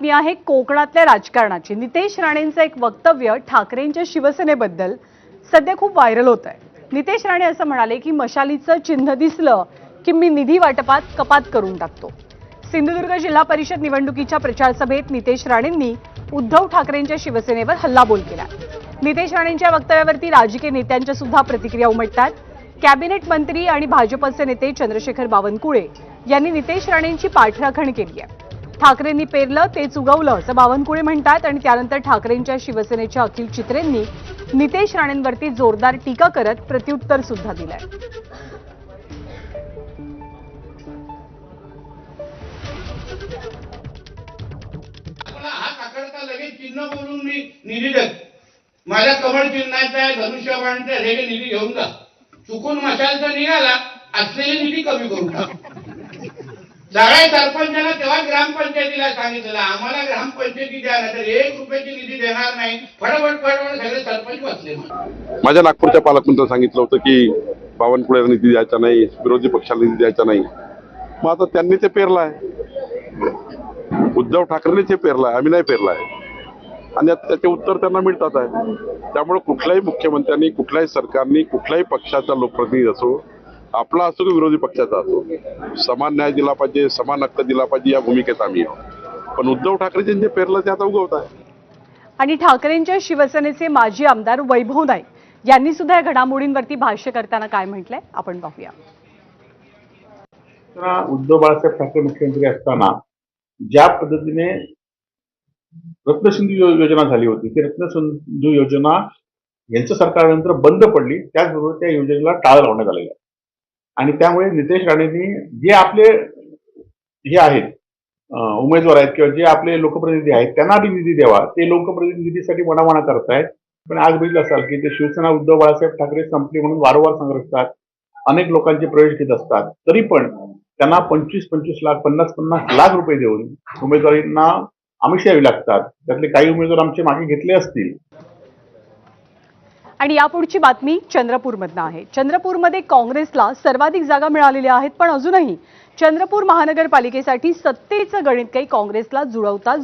मी आहे कोकणातल्या राजकारणाची। नितेश राणेंचं एक वक्तव्य ठाकरेंच्या शिवसेनेबद्दल सध्या खूप व्हायरल होत आहे। नितेश राणे असं म्हणाले की मशालीचं चिन्ह दिसलं की मी निधी वाटपात कपात करून टाकतो। सिंधुदुर्ग जिल्हा परिषद निवडणुकीच्या प्रचार सभेत नितेश राणेंनी उद्धव ठाकरेंच्या शिवसेनेवर हल्लाबोल केला। नितेश राणेंच्या वक्तव्यावरती राजकीय नेत्यांच्या सुद्धा प्रतिक्रिया उमटतात। कॅबिनेट मंत्री आणि भाजपचे नेते चंद्रशेखर बावनकुळे यांनी नितेश राणेंची पाठराखण केली आहे। ठाकरेंनी पेरलं तेच उगवलं असं बावनकुळे म्हणतात आणि त्यानंतर ठाकरेंच्या शिवसेनेच्या अखिल चित्रेंनी नितेश राणेंवरती जोरदार टीका करत प्रत्युत्तर सुद्धा दिलंय। लगेच चिन्ह बोलून मी निधी देत माझ्या कमळ चिन्हाचा आहे धनुष्यबाणाचा हे निधी घेऊन जा चुकून मशालचा निघाला असलेली निधी कमी करून टाक। सगळ्या सरपंचांना तेव्हा ग्रामपंचायतीला सांगितलं आम्हाला ग्रामपंचायती द्या नाही तर 1 रुपयाची निधी देणार नाही। फटाफट सगळे सरपंच बसले। माझ्या नागपूरच्या पालकमंत्र्यांनी सांगितलं होतं की बावनकुळेला निधी द्यायचा नाही, विरोधी पक्षाला निधी द्यायचा नाही। मग आता त्यांनी ते पेरलाय, उद्धव ठाकरेंनी ते पेरलाय, आम्ही नाही पेरलाय आणि त्याचे उत्तर त्यांना मिळतात आहे। त्यामुळे कुठल्याही मुख्यमंत्र्यांनी, कुठल्याही सरकारने, कुठल्याही पक्षाचा लोकप्रतिनिधी असो, आपला असो की विरोधी पक्षाचा असो, समान न्याय दिला पाहिजे, समान हक्क दिला पाहिजे या भूमिकेत आम्ही आहोत। पण उद्धव ठाकरे जे पेरलं ते आता उगवत आहे। आणि ठाकरेंच्या शिवसेनेचे माजी आमदार वैभव नाईक यांनी सुद्धा या घडामोडींवरती भाष्य करताना काय म्हटलंय आपण पाहूया। उद्धव बाळासाहेब ठाकरे मुख्यमंत्री असताना ज्या पद्धतीने रत्नसिंधू योजना झाली होती ती रत्नसिंधू योजना यांचं सरकारनंतर बंद पडली, त्याचबरोबर त्या योजनेला टाळं लावण्यात आलेलं आहे। आणि त्यामुळे नितेश राणेंनी जे आपले हे आहेत उमेदवार आहेत किंवा जे आपले लोकप्रतिनिधी आहेत त्यांना निधी द्यावा, ते लोकप्रतिनिधीसाठी वणावणा करतायत। पण आज बघितलं असाल की ते शिवसेना उद्धव बाळासाहेब ठाकरे संपली म्हणून वारंवार सांगत असतात, अनेक लोकांचे प्रवेश घेत असतात, तरी पण त्यांना 25-25 लाख 50-50 लाख रुपये देऊन उमेदवारींना आमिष यावी लागतात। त्यातले काही उमेदवार आमचे मागे घेतले असतील। आणि यापुढची बातमी चंद्रपूरमधनं आहे। चंद्रपूरमध्ये काँग्रेसला सर्वाधिक जागा मिळालेल्या आहेत, पण अजूनही चंद्रपूर महानगरपालिकेसाठी सत्तेचं गणित काही काँग्रेसला जुळवता